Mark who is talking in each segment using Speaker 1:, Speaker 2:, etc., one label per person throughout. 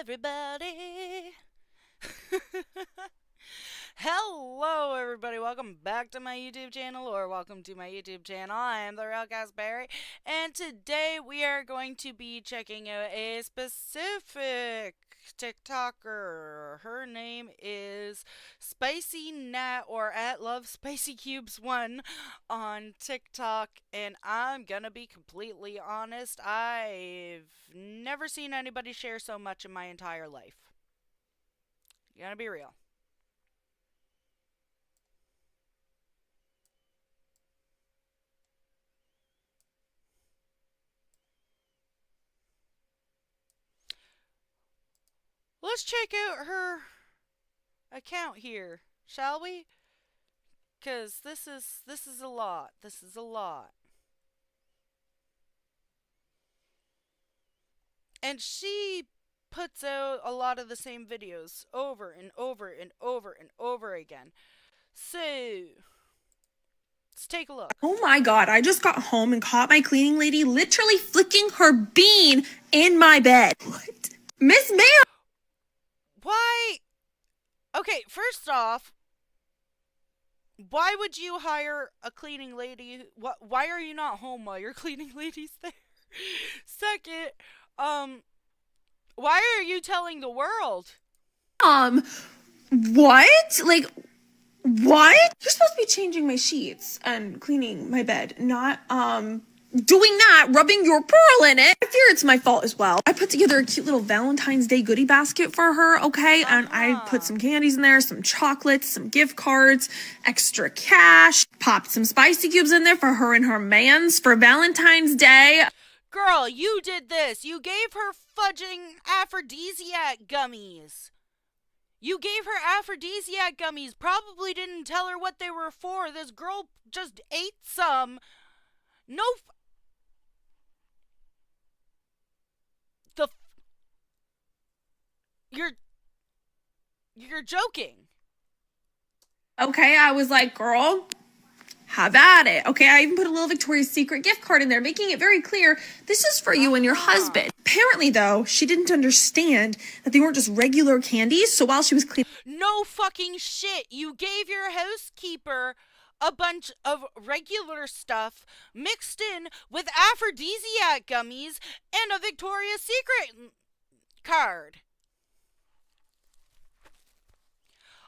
Speaker 1: everybody. Hello, everybody. Welcome back to my YouTube channel, or welcome to my YouTube channel. I am the Real Berry, and today we are going to be checking out a specific TikToker. Her name is Spicy Nat, or at Love Spicy Cubes 1 on TikTok, and I'm gonna be completely honest. I've never seen anybody share so much in my entire life. Gonna be real. Let's check out her account here, shall we? Cause this is a lot. This is a lot. And she puts out a lot of the same videos over and over and over and over again. So, let's take a look.
Speaker 2: Oh my god, I just got home and caught my cleaning lady literally flicking her bean in my bed. What? Miss Ma'am!
Speaker 1: Why? Okay, first off, why would you hire a cleaning lady? Why are you not home while your cleaning lady's there? Second, why are you telling the world?
Speaker 2: What? Like, what? You're supposed to be changing my sheets and cleaning my bed, not, doing that, rubbing your pearl in it. I fear it's my fault as well. I put together a cute little Valentine's Day goodie basket for her, okay? And I put some candies in there, some chocolates, some gift cards, extra cash, popped some spicy cubes in there for her and her mans for Valentine's Day.
Speaker 1: Girl, you did this. You gave her fudging aphrodisiac gummies. You gave her aphrodisiac gummies. Probably didn't tell her what they were for. This girl just ate some. No. You're joking.
Speaker 2: Okay, I was like, girl, have at it. Okay, I even put a little Victoria's Secret gift card in there, making it very clear this is for you and your husband. Apparently, though, she didn't understand that they weren't just regular candies, so while she was cleaning...
Speaker 1: No fucking shit. You gave your housekeeper a bunch of regular stuff mixed in with aphrodisiac gummies and a Victoria's Secret card.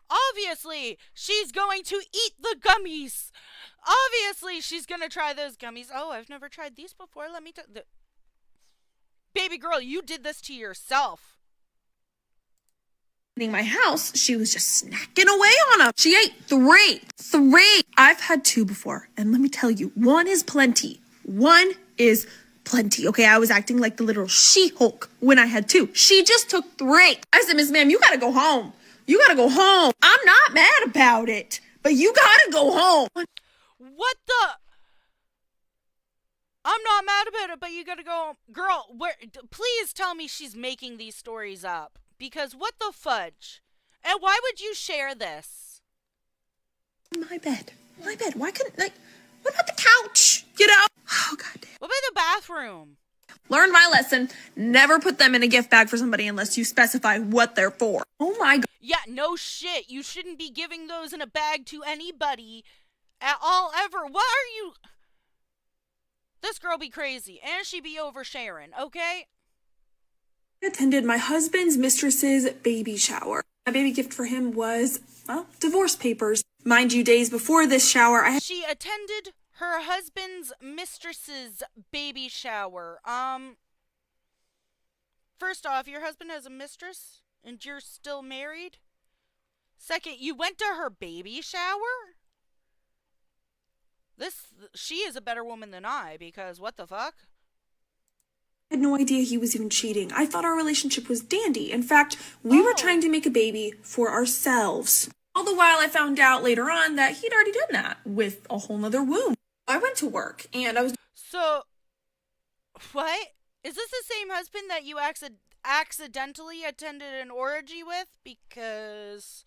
Speaker 1: Obviously, she's going to eat the gummies. Obviously, she's going to try those gummies. Oh, I've never tried these before. Let me Baby girl, you did this to yourself.
Speaker 2: my house, she was just snacking away on them. She ate three. I've had two before, and let me tell you, one is plenty. Okay, I was acting like the little She-Hulk when I had two. She just took three. I said, Miss Ma'am, you gotta go home. You gotta go home. I'm not mad about it, but you gotta go home.
Speaker 1: What the? I'm not mad about it, but you gotta go home. Girl, please tell me she's making these stories up. Because what the fudge? And why would you share this?
Speaker 2: My bed. Why couldn't, like, what about the couch? You know? Oh, goddamn.
Speaker 1: What about the bathroom?
Speaker 2: Learned my lesson. Never put them in a gift bag for somebody unless you specify what they're for. Oh my god.
Speaker 1: Yeah, no shit. You shouldn't be giving those in a bag to anybody at all ever. What are you? This girl be crazy, and she be oversharing, okay?
Speaker 2: I attended my husband's mistress's baby shower. My baby gift for him was, well, divorce papers. Mind you, days before this shower,
Speaker 1: She attended her husband's mistress's baby shower. First off, your husband has a mistress and you're still married? Second, you went to her baby shower? She is a better woman than I, because what the fuck?
Speaker 2: I had no idea he was even cheating. I thought our relationship was dandy. In fact, we were trying to make a baby for ourselves. All the while I found out later on that he'd already done that with a whole nother womb. I went to work and I was...
Speaker 1: So, what? Is this the same husband that you accidentally attended an orgy with? Because,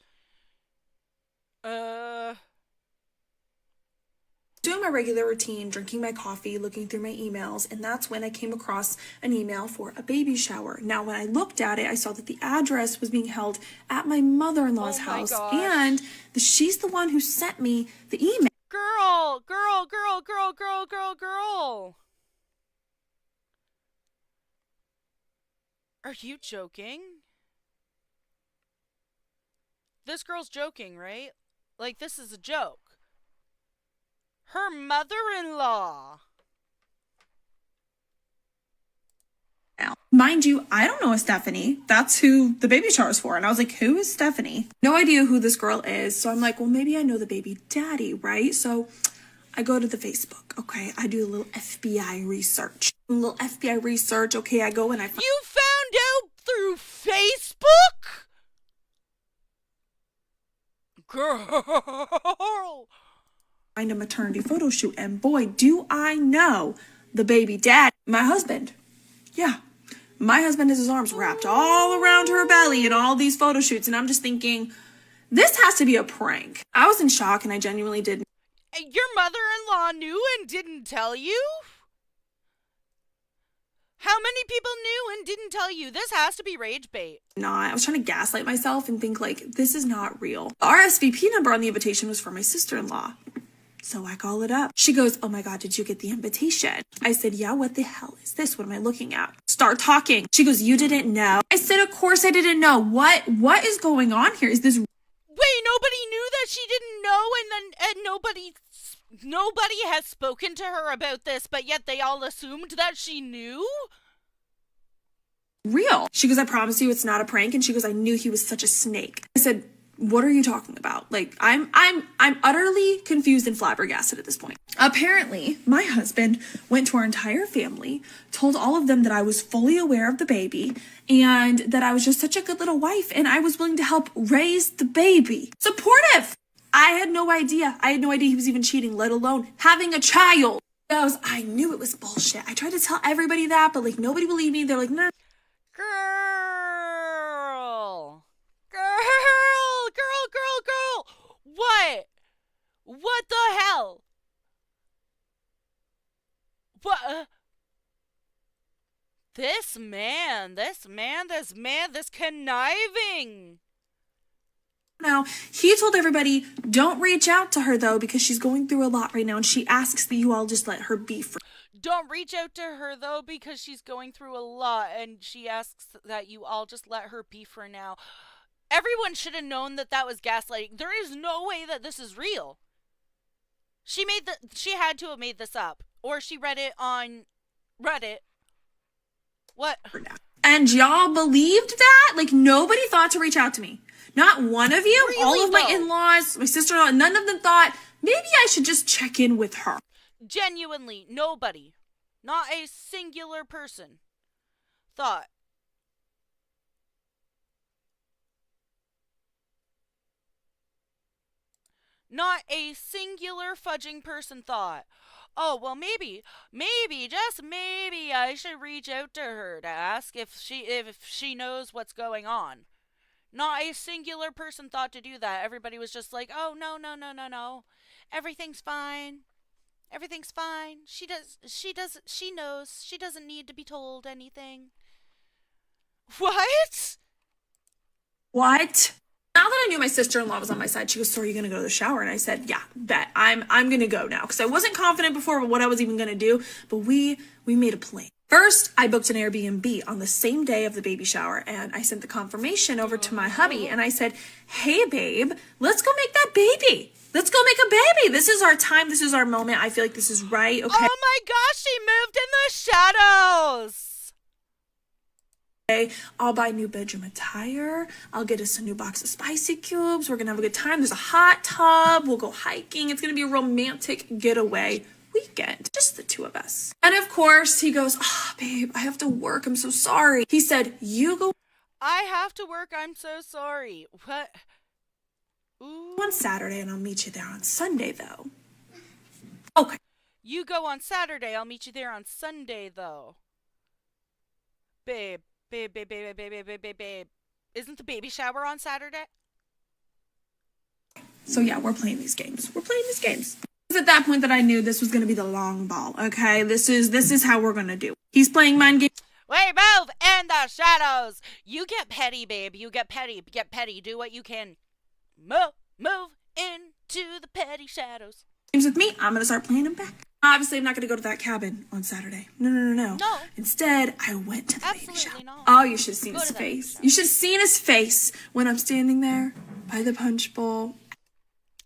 Speaker 2: Doing my regular routine, drinking my coffee, looking through my emails, and that's when I came across an email for a baby shower. Now, when I looked at it, I saw that the address was being held at my mother-in-law's
Speaker 1: Oh my
Speaker 2: house,
Speaker 1: gosh.
Speaker 2: and she's the one who sent me the email.
Speaker 1: Girl, girl, girl, girl, girl, girl, girl. Are you joking? This girl's joking, right? Like, this is a joke. Her mother-in-law.
Speaker 2: Mind you, I don't know a Stephanie. That's who the baby shower is for. And I was like, who is Stephanie? No idea who this girl is. So I'm like, well, maybe I know the baby daddy, right? So I go to the Facebook. Okay, I do a little FBI research. Okay, I go and I find.
Speaker 1: You found out through Facebook? Girl.
Speaker 2: Find a maternity photo shoot, and boy, do I know the baby dad, my husband. Yeah, my husband has his arms wrapped all around her belly in all these photo shoots, and I'm just thinking, this has to be a prank. I was in shock, and I genuinely did.
Speaker 1: Your mother-in-law knew and didn't tell you? How many people knew and didn't tell you? This has to be rage bait.
Speaker 2: I was trying to gaslight myself and think like, this is not real. The RSVP number on the invitation was for my sister-in-law. So I call it up. She goes, oh my God, did you get the invitation? I said, yeah, what the hell is this? What am I looking at? Start talking. She goes, you didn't know? I said, of course I didn't know. What is going on here? Is this...
Speaker 1: Wait, nobody knew that she didn't know, and nobody has spoken to her about this, but yet they all assumed that she knew?
Speaker 2: Real. She goes, I promise you it's not a prank. And she goes, I knew he was such a snake. I said, what are you talking about? Like, I'm utterly confused and flabbergasted at this point. Apparently, my husband went to our entire family, told all of them that I was fully aware of the baby and that I was just such a good little wife and I was willing to help raise the baby. Supportive. I had no idea. He was even cheating, let alone having a child. I knew it was bullshit. I tried to tell everybody that, but like nobody believed me. They're like, no.
Speaker 1: Girl. What? What the hell? What? This conniving.
Speaker 2: Now, he told everybody, don't reach out to her though, because she's going through a lot right now and she asks that you all just let her be free.
Speaker 1: Don't reach out to her though, because she's going through a lot and she asks that you all just let her be for now. Everyone should have known that that was gaslighting. There is no way that this is real. She had to have made this up. Or she read it on Reddit. What?
Speaker 2: And y'all believed that? Like, nobody thought to reach out to me. Not one of you.
Speaker 1: Really,
Speaker 2: all of my in-laws, my sister-in-law, none of them thought, maybe I should just check in with her.
Speaker 1: Genuinely, nobody. Not a singular person thought. Not a singular fudging person thought, oh, well, maybe, just maybe I should reach out to her to ask if she knows what's going on. Not a singular person thought to do that. Everybody was just like, oh, no. Everything's fine. Everything's fine. She knows. She doesn't need to be told anything. What?
Speaker 2: What? Now that I knew my sister-in-law was on my side, she goes, so are you going to go to the shower? And I said, yeah, bet. I'm going to go now. Because I wasn't confident before about what I was even going to do. But we made a plan. First, I booked an Airbnb on the same day of the baby shower. And I sent the confirmation over to my hubby. And I said, hey, babe, let's go make that baby. Let's go make a baby. This is our time. This is our moment. I feel like this is right. Okay.
Speaker 1: Oh my gosh, she moved in the shadows.
Speaker 2: I'll buy new bedroom attire. I'll get us a new box of spicy cubes. We're gonna have a good time. There's a hot tub. We'll go hiking. It's gonna be a romantic getaway weekend. Just the two of us. And of course, he goes, oh, babe, I have to work. I'm so sorry. He said, you go.
Speaker 1: I have to work. I'm so sorry. What?
Speaker 2: Ooh. On Saturday, and I'll meet you there on Sunday, though. Okay.
Speaker 1: You go on Saturday. I'll meet you there on Sunday, though. Babe. Babe. Isn't the baby shower on Saturday?
Speaker 2: So yeah, we're playing these games. This at that point that I knew this was gonna be the long ball, okay? This is how we're gonna do. He's playing mind games.
Speaker 1: We move in the shadows. You get petty, babe. You get petty. Get petty. Do what you can. Move into the petty shadows.
Speaker 2: With me, I'm gonna start playing them back. Obviously, I'm not gonna go to that cabin on Saturday. No.
Speaker 1: No.
Speaker 2: Instead, I went to the baby
Speaker 1: Absolutely
Speaker 2: shower.
Speaker 1: not.
Speaker 2: Oh, you should have seen
Speaker 1: Go
Speaker 2: his
Speaker 1: to that
Speaker 2: face.
Speaker 1: baby
Speaker 2: You should have seen his face when I'm standing there by the punch bowl.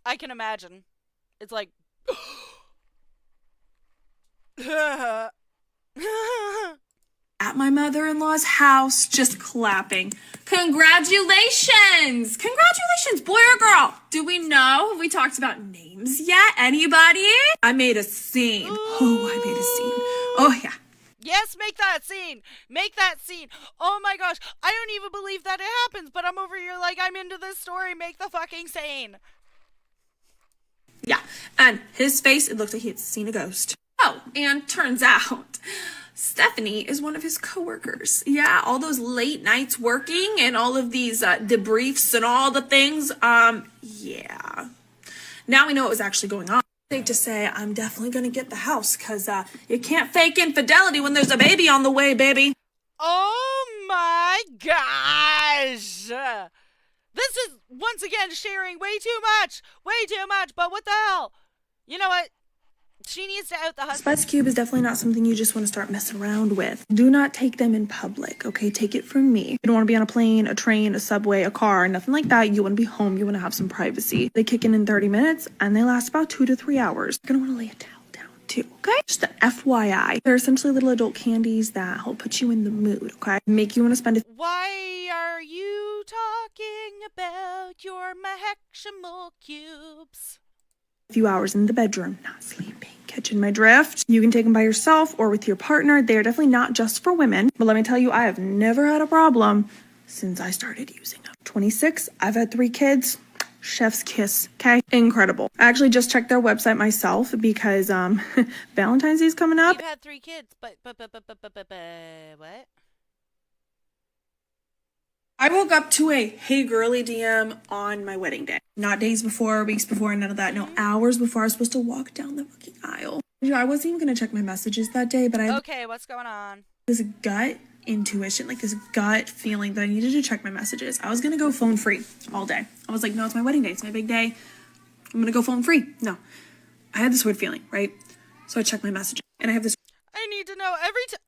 Speaker 1: I can imagine. It's like.
Speaker 2: At my mother-in-law's house, just clapping. Congratulations! Congratulations, boy or girl? Do we know? Have we talked about names yet? Anybody? I made a scene. Oh, I made a scene. Oh, yeah.
Speaker 1: Yes, make that scene. Make that scene. Oh my gosh. I don't even believe that it happens, but I'm over here like I'm into this story. Make the fucking scene.
Speaker 2: Yeah, and his face, it looked like he had seen a ghost. Oh, and turns out Stephanie is one of his coworkers. Yeah, all those late nights working and all of these debriefs and all the things. Yeah. Now we know what was actually going on. Safe to say, I'm definitely gonna get the house because you can't fake infidelity when there's a baby on the way, baby.
Speaker 1: Oh my gosh. This is, once again, sharing way too much. But what the hell? You know what? She needs to out the husband.
Speaker 2: Spice Cube is definitely not something you just want to start messing around with. Do not take them in public, okay? Take it from me. You don't want to be on a plane, a train, a subway, a car, nothing like that. You want to be home. You want to have some privacy. They kick in 30 minutes, and they last about 2 to 3 hours. You're going to want to lay a towel down, too, okay? Just an FYI. They're essentially little adult candies that help put you in the mood, okay? Make you want to spend a...
Speaker 1: Why are you talking about your mahexamal cubes?
Speaker 2: few hours in the bedroom, not sleeping. Catching my drift? You can take them by yourself or with your partner. They are definitely not just for women. But let me tell you, I have never had a problem since I started using them. 26, I've had 3 kids. Chef's kiss, okay? Incredible. I actually just checked their website myself because Valentine's Day is coming up.
Speaker 1: You've had 3 kids, but what?
Speaker 2: I woke up to a hey girly DM on my wedding day. Not days before, weeks before, none of that. No, hours before I was supposed to walk down the fucking aisle. I wasn't even going to check my messages that day, but I had
Speaker 1: Okay, what's going on?
Speaker 2: this gut intuition, like this gut feeling that I needed to check my messages. I was going to go phone free all day. I was like, no, it's my wedding day. It's my big day. I'm going to go phone free. No, I had this weird feeling, right? So I checked my messages and I have this.
Speaker 1: I need to know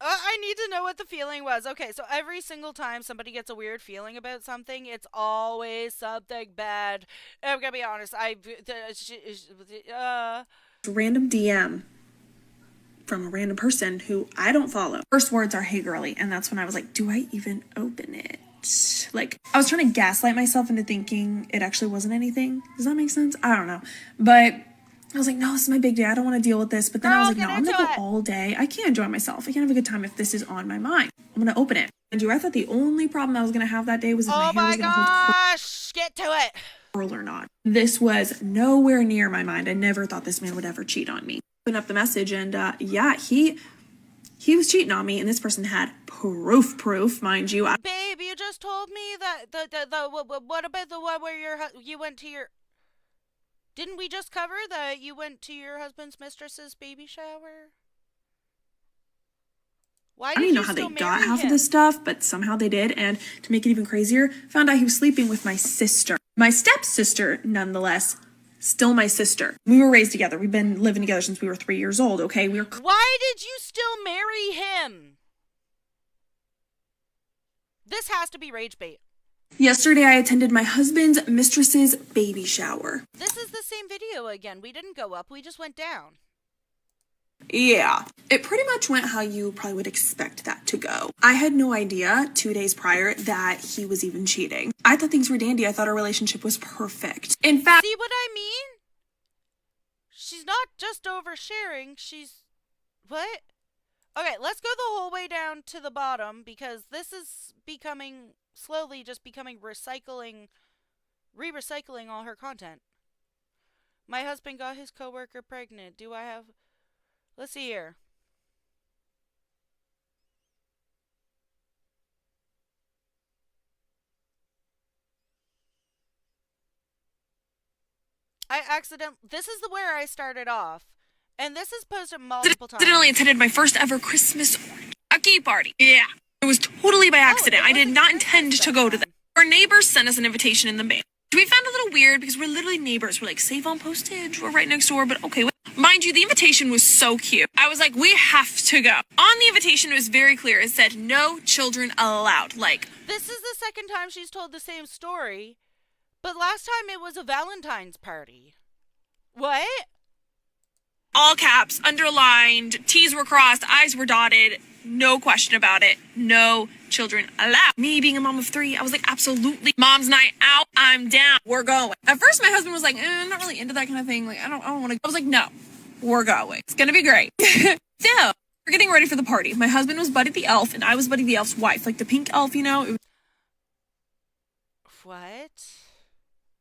Speaker 1: I need to know what the feeling was. Okay, so every single time somebody gets a weird feeling about something, it's always something bad. I'm gonna be honest.
Speaker 2: Random DM from a random person who I don't follow. First words are hey girly, and that's when I was like, do I even open it? Like, I was trying to gaslight myself into thinking it actually wasn't anything. Does that make sense? I don't know. But I was like, no, this is my big day. I don't want to deal with this. But then I was like, no, I'm going to go all day. I can't enjoy myself. I can't have a good time if this is on my mind. I'm going to open it. And I thought the only problem I was going to have that day was if my hair was going to hold
Speaker 1: gosh, get to it.
Speaker 2: curl or not. This was nowhere near my mind. I never thought this man would ever cheat on me. Open up the message and yeah, he was cheating on me, and this person had proof, mind you.
Speaker 1: Babe, you just told me that what about the one where you went to your... Didn't we just cover that you went to your husband's mistress's baby shower? Why
Speaker 2: I don't even know how they got half of this stuff, but somehow they did. And to make it even crazier, found out he was sleeping with my sister. My stepsister, nonetheless, still my sister. We were raised together. We've been living together since we were 3 years old, okay?
Speaker 1: Why did you still marry him? This has to be rage bait.
Speaker 2: Yesterday, I attended my husband's mistress's baby shower.
Speaker 1: This is the same video again. We didn't go up. We just went down.
Speaker 2: Yeah, it pretty much went how you probably would expect that to go. I had no idea 2 days prior that he was even cheating. I thought things were dandy. I thought our relationship was perfect. In fact,
Speaker 1: see what I mean? She's not just oversharing. She's... What? Okay, let's go the whole way down to the bottom because this is becoming... slowly just becoming re-recycling all her content. My husband got his coworker pregnant. Do I have... Let's see here. This is the where I started off. And this is posted multiple times.
Speaker 2: Accidentally attended my first ever Christmas key party. Yeah. It was totally by accident. I did not intend to go to that. Our neighbors sent us an invitation in the mail. We found a little weird because we're literally neighbors. We're like, save on postage. We're right next door, but okay. Mind you, the invitation was so cute. I was like, we have to go. On the invitation, it was very clear. It said, no children allowed. Like,
Speaker 1: this is the second time she's told the same story, but last time it was a Valentine's party. What?
Speaker 2: All caps, underlined, T's were crossed, I's were dotted, no question about it, no children allowed. Me being a mom of 3, I was like, absolutely. Mom's night out, I'm down, we're going. At first, my husband was like, I'm not really into that kind of thing. Like, I don't want to. I was like, no, we're going. It's gonna be great. So, we're getting ready for the party. My husband was Buddy the Elf, and I was Buddy the Elf's wife, like the pink elf, you know? It
Speaker 1: What?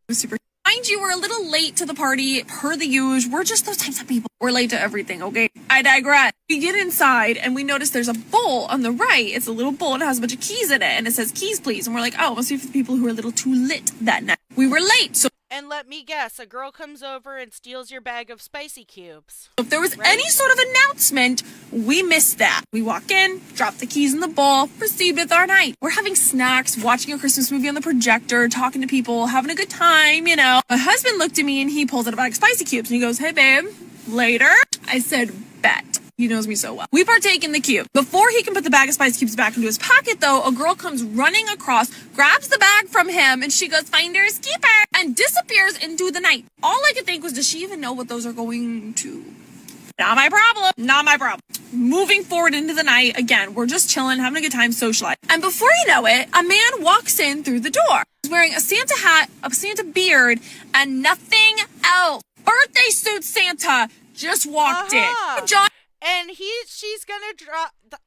Speaker 2: was super. Mind you, we're a little late to the party, per the usual. We're just those types of people. We're late to everything, okay? I digress. We get inside, and we notice there's a bowl on the right. It's a little bowl. It has a bunch of keys in it, and it says, keys, please. And we're like, oh, it must be for the people who are a little too lit that night. We were late, so
Speaker 1: And let me guess, a girl comes over and steals your bag of spicy cubes.
Speaker 2: if there was any sort of announcement, we missed that. We walk in, drop the keys in the bowl, proceed with our night. We're having snacks, watching a Christmas movie on the projector, talking to people, having a good time, you know. My husband looked at me and he pulls out a bag of spicy cubes and he goes, hey babe, later? I said, bet. He knows me so well. We partake in the cube. Before he can put the bag of spice cubes back into his pocket, though, a girl comes running across, grabs the bag from him, and she goes, finders keeper, and disappears into the night. All I could think was, does she even know what those are going to? Not my problem. Not my problem. Moving forward into the night, again, we're just chilling, having a good time, socializing. And before you know it, a man walks in through the door. He's wearing a Santa hat, a Santa beard, and nothing else. Birthday suit Santa just walked in. John
Speaker 1: And she's gonna drop the,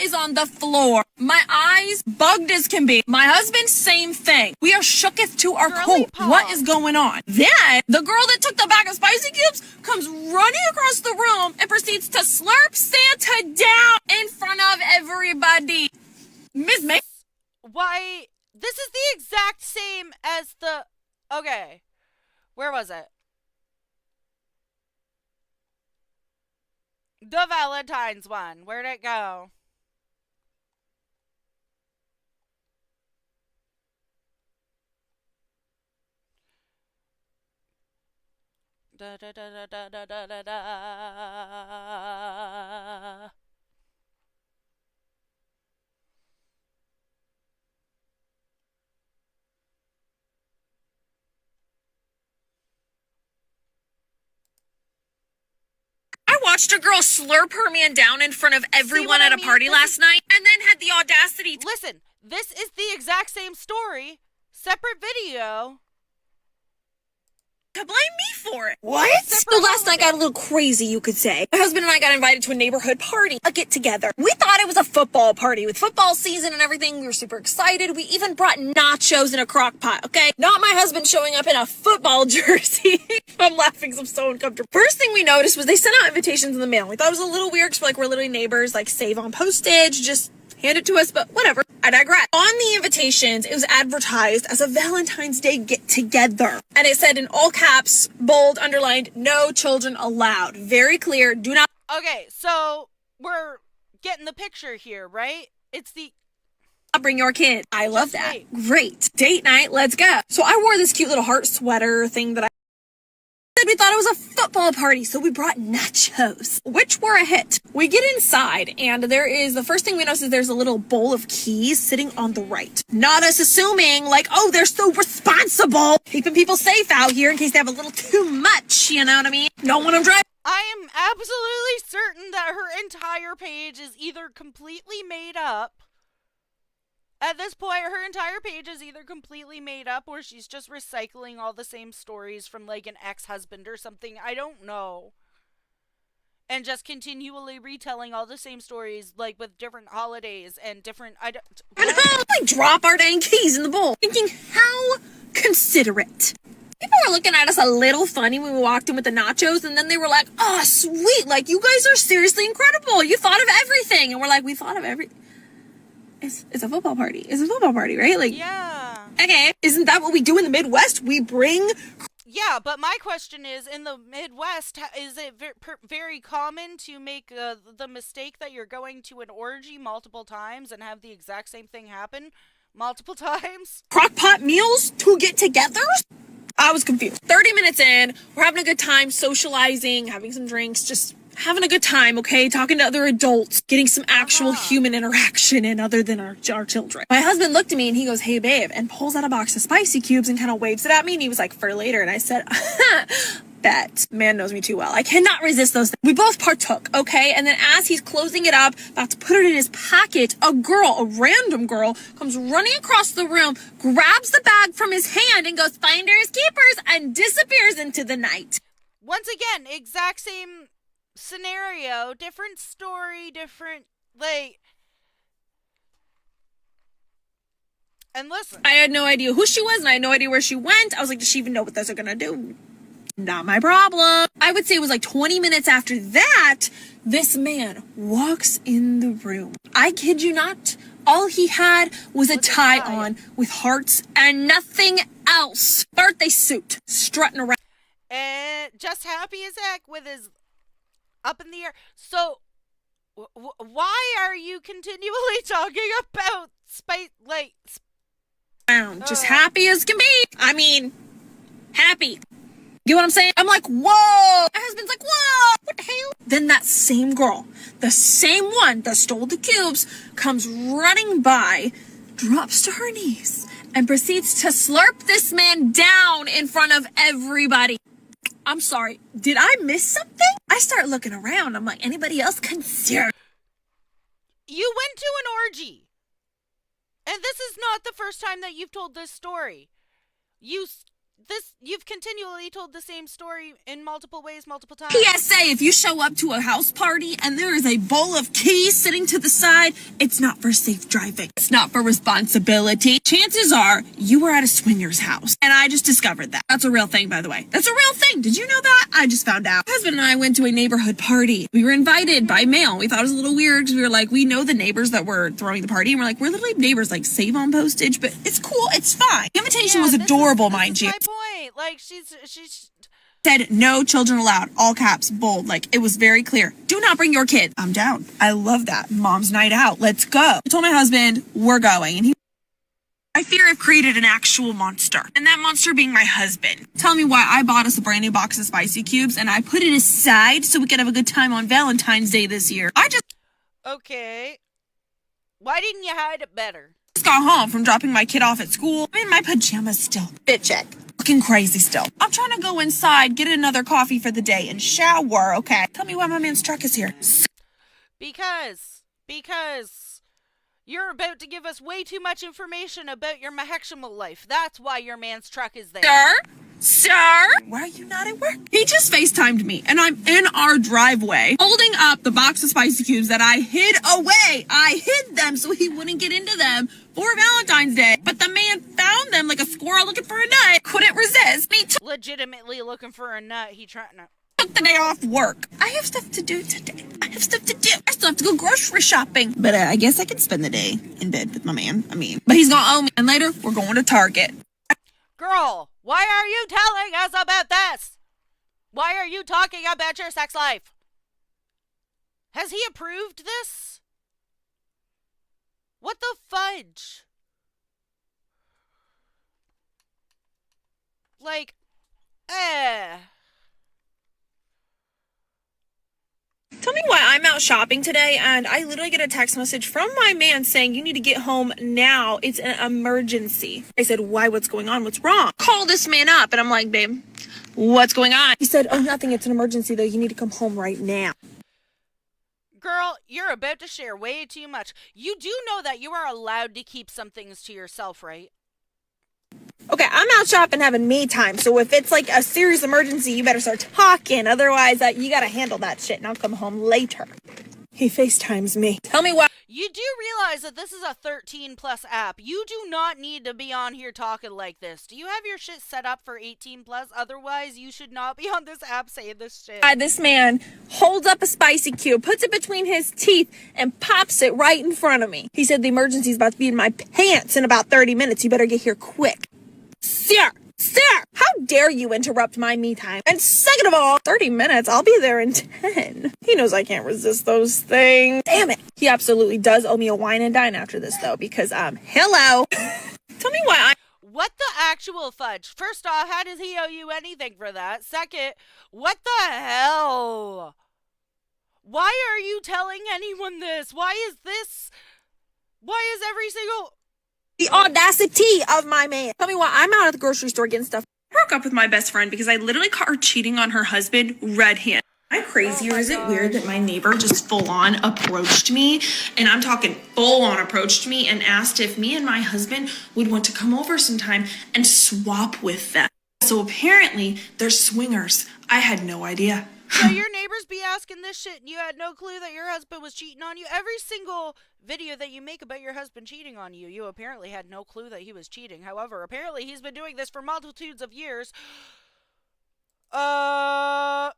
Speaker 2: is on the floor. My eyes bugged as can be. My husband, same thing. We are shooketh to our core. What is going on? Then, the girl that took the bag of spicy cubes comes running across the room and proceeds to slurp Santa down in front of everybody. Miss May.
Speaker 1: Why? This is the exact same as the... Okay. Where was it? The Valentine's one. Where'd it go? Da da da da da da da da da.
Speaker 2: I watched a girl slurp her man down in front of everyone at a party last night and then had the audacity to...
Speaker 1: Listen, this is the exact same story. Separate video.
Speaker 2: to blame me for it.
Speaker 3: What? So last night got a little crazy, you could say. My husband and I got invited to a neighborhood party, a get-together. We thought it was a football party with football season and everything. We were super excited. We even brought nachos in a crock pot, okay? Not my husband showing up in a football jersey. I'm laughing because I'm so uncomfortable. First thing we noticed was they sent out invitations in the mail. We thought it was a little weird because we're literally neighbors, like save on postage, just hand it to us, but whatever. I digress. On the invitations, it was advertised as a Valentine's Day get-together. And it said in all caps, bold, underlined, no children allowed. Very clear, do not...
Speaker 1: Okay, so we're getting the picture here, right? It's the...
Speaker 3: bring your kid. I love that.
Speaker 1: wait.
Speaker 3: Great. Date night, let's go. So I wore this cute little heart sweater thing that we thought it was a football party, so we brought nachos, which were a hit. We get inside, and the first thing we notice is there's a little bowl of keys sitting on the right. Not us assuming, like, oh, they're so responsible, keeping people safe out here in case they have a little too much, you know what I mean? Don't want them driving.
Speaker 1: I am absolutely certain that her entire page is either completely made up. At this point, her entire page is either completely made up or she's just recycling all the same stories from like an ex-husband or something. I don't know. And just continually retelling all the same stories, like with different holidays and different...
Speaker 3: Like, drop our dang keys in the bowl. Thinking, how considerate. People were looking at us a little funny when we walked in with the nachos, and then they were like, oh, sweet, like, you guys are seriously incredible. You thought of everything. And we're like, we thought of everything. It's a football party. It's a football party, right? Like,
Speaker 1: yeah.
Speaker 3: okay, isn't that what we do in the Midwest? We bring...
Speaker 1: Yeah, Yeah, but my question is, in the Midwest, is it very common to make the mistake that you're going to an orgy multiple times and have the exact same thing happen multiple times?
Speaker 3: Crock-pot meals to get together? I was confused. 30 minutes in, we're having a good time socializing, having some drinks, just having a good time, okay? Talking to other adults, getting some actual human interaction in other than our children. My husband looked at me and he goes, "Hey, babe," and pulls out a box of spicy cubes and kind of waves it at me. And he was like, "For later." And I said, "Bet. Man knows me too well. I cannot resist those things." We both partook, okay? And then as he's closing it up, about to put it in his pocket, a random girl, comes running across the room, grabs the bag from his hand and goes, "Finders keepers," and disappears into the night.
Speaker 1: Once again, exact same scenario, different story, different, like... And listen,
Speaker 3: I had no idea who she was and I had no idea where she went. I was like, does she even know what those are gonna do? Not my problem. I would say it was like 20 minutes after that, this man walks in the room. I kid you not. All he had was a tie on with hearts and nothing else. Birthday suit, strutting around.
Speaker 1: and just happy as heck with his up in the air. So, why are you continually talking about space, like...
Speaker 3: Just happy as can be. I mean, happy. You know what I'm saying? I'm like, whoa. My husband's like, whoa, what the hell? Then that same girl, the same one that stole the cubes, comes running by, drops to her knees, and proceeds to slurp this man down in front of everybody. I'm sorry, did I miss something? I start looking around. I'm like, anybody else concerned?
Speaker 1: You went to an orgy. And this is not the first time that you've told this story. You've continually told the same story in multiple ways, multiple times.
Speaker 3: PSA, if you show up to a house party and there is a bowl of keys sitting to the side, it's not for safe driving. It's not for responsibility. Chances are you were at a swinger's house. And I just discovered that. That's a real thing, by the way. That's a real thing. Did you know that? I just found out. My husband and I went to a neighborhood party. We were invited by mail. We thought it was a little weird because we were like, we know the neighbors that were throwing the party. And we're like, we're literally neighbors, like save on postage, but it's cool. It's fine. The invitation was adorable, mind you.
Speaker 1: My point. Like, she's
Speaker 3: said no children allowed, all caps, bold. Like, it was very clear. Do not bring your kids. I'm down. I love that. Mom's night out. Let's go. I told my husband, we're going. And I fear I've created an actual monster. And that monster being my husband. Tell me why I bought us a brand new box of spicy cubes and I put it aside so we could have a good time on Valentine's Day this year.
Speaker 1: Okay. Why didn't you hide it better?
Speaker 3: Just got home from dropping my kid off at school. I'm in my pajamas still. Fit check. Looking crazy still. I'm trying to go inside, get another coffee for the day, and shower, okay? Tell me why my man's truck is here.
Speaker 1: Because you're about to give us way too much information about your mahexamal life. That's why your man's truck is there.
Speaker 3: Sir? Why are you not at work? He just FaceTimed me, and I'm in our driveway, holding up the box of spicy cubes that I hid away. I hid them so he wouldn't get into them for Valentine's Day. But the man found them like a squirrel looking for a nut. Couldn't resist. He
Speaker 1: Legitimately looking for a nut. He trying to...
Speaker 3: took the day off work. I have stuff to do today. I still have to go grocery shopping. But I guess I can spend the day in bed with my man. But he's gonna owe me. And later, we're going to Target.
Speaker 1: Girl, why are you telling us about this? Why are you talking about your sex life? Has he approved this? What the fudge? Like,
Speaker 3: Tell me why I'm out shopping today and I literally get a text message from my man saying you need to get home now. It's an emergency. I said, why? What's going on? What's wrong? Call this man up. And I'm like, babe, what's going on? He said, oh, nothing. It's an emergency though. You need to come home right now.
Speaker 1: girl, you're about to share way too much. You do know that you are allowed to keep some things to yourself, right?
Speaker 3: Okay, I'm out shopping having me time. So if it's like a serious emergency, you better start talking. Otherwise, you got to handle that shit and I'll come home later. He FaceTimes me. Tell me why.
Speaker 1: You do realize that this is a 13 plus app. You do not need to be on here talking like this. Do you have your shit set up for 18 plus? Otherwise, you should not be on this app saying this shit.
Speaker 3: This man holds up a spicy cube, puts it between his teeth, and pops it right in front of me. He said the emergency's about to be in my pants in about 30 minutes. You better get here quick. Sir, how dare you interrupt my me time? And second of all, 30 minutes, I'll be there in 10. He knows I can't resist those things. Damn it. He absolutely does owe me a wine and dine after this, though, because, hello. Tell me why I...
Speaker 1: What the actual fudge? First off, how does he owe you anything for that? Second, what the hell? Why are you telling anyone this? Why is every single...
Speaker 3: The audacity of my man. Tell me why I'm out at the grocery store getting stuff.
Speaker 2: Broke up with my best friend because I literally caught her cheating on her husband red-handed. Am I crazy, or is it weird that my neighbor just full-on approached me, and I'm talking full-on approached me, and asked if me and my husband would want to come over sometime and swap with them? So apparently they're swingers. I had no idea.
Speaker 1: So your neighbors be asking this shit and you had no clue that your husband was cheating on you? Every single video that you make about your husband cheating on you, you apparently had no clue that he was cheating. However, apparently he's been doing this for multitudes of years. So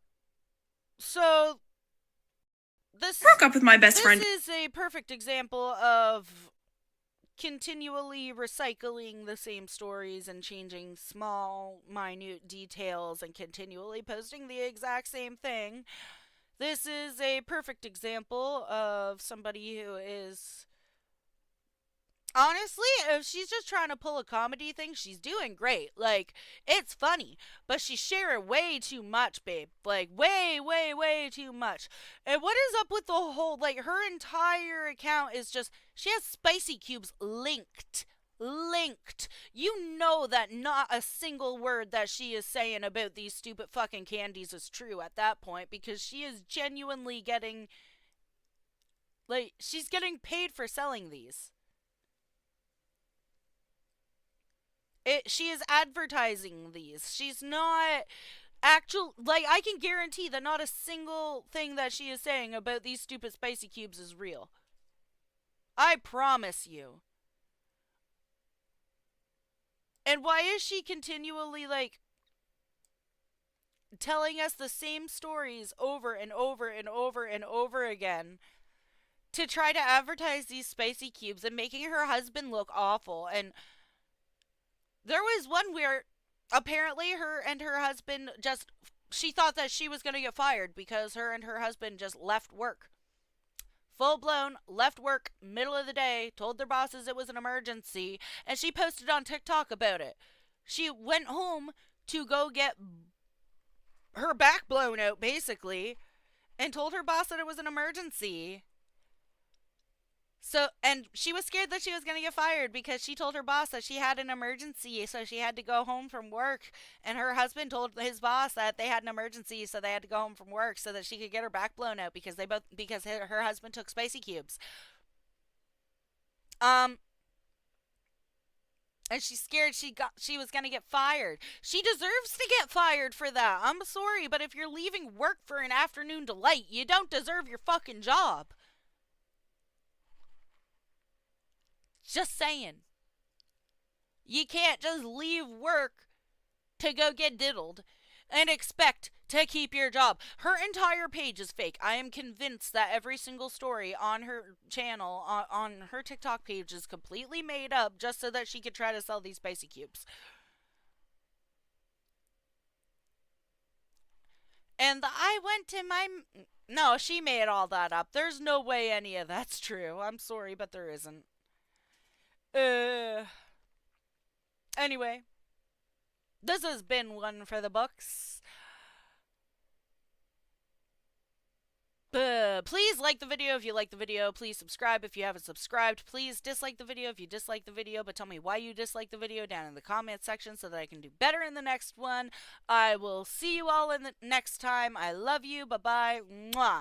Speaker 1: this
Speaker 2: Broke up with my best friend.
Speaker 1: This is a perfect example of continually recycling the same stories and changing small, minute details and continually posting the exact same thing. This is a perfect example of somebody who is... Honestly, if she's just trying to pull a comedy thing, she's doing great. Like, it's funny, but she's sharing way too much, babe. Like, way, way, way too much. And what is up with the whole, like, her entire account is just, she has spicy cubes linked. You know that not a single word that she is saying about these stupid fucking candies is true at that point, because she is genuinely getting, like, she's getting paid for selling these. She is advertising these. She's not like, I can guarantee that not a single thing that she is saying about these stupid spicy cubes is real. I promise you. And why is she continually, like, telling us the same stories over and over and over and over again to try to advertise these spicy cubes and making her husband look awful? And there was one where apparently her and her husband just, she thought that she was going to get fired because her and her husband just left work. Full blown, left work, middle of the day, told their bosses it was an emergency, and she posted on TikTok about it. She went home to go get her back blown out, basically, and told her boss that it was an emergency. So, and she was scared that she was going to get fired because she told her boss that she had an emergency, so she had to go home from work. And her husband told his boss that they had an emergency, so they had to go home from work so that she could get her back blown out because her husband took spicy cubes. And she's scared she was going to get fired. She deserves to get fired for that. I'm sorry, but if you're leaving work for an afternoon delight, you don't deserve your fucking job. Just saying. You can't just leave work to go get diddled and expect to keep your job. Her entire page is fake. I am convinced that every single story on her channel, on her TikTok page, is completely made up just so that she could try to sell these spicy cubes. And I went to my... No, she made all that up. There's no way any of that's true. I'm sorry, but there isn't. Anyway, this has been one for the books. Please like the video if you like the video. Please subscribe if you haven't subscribed. Please dislike the video if you dislike the video, but tell me why you dislike the video down in the comment section so that I can do better in the next one. I will see you all in the next time. I love you. Bye-bye. Mwah.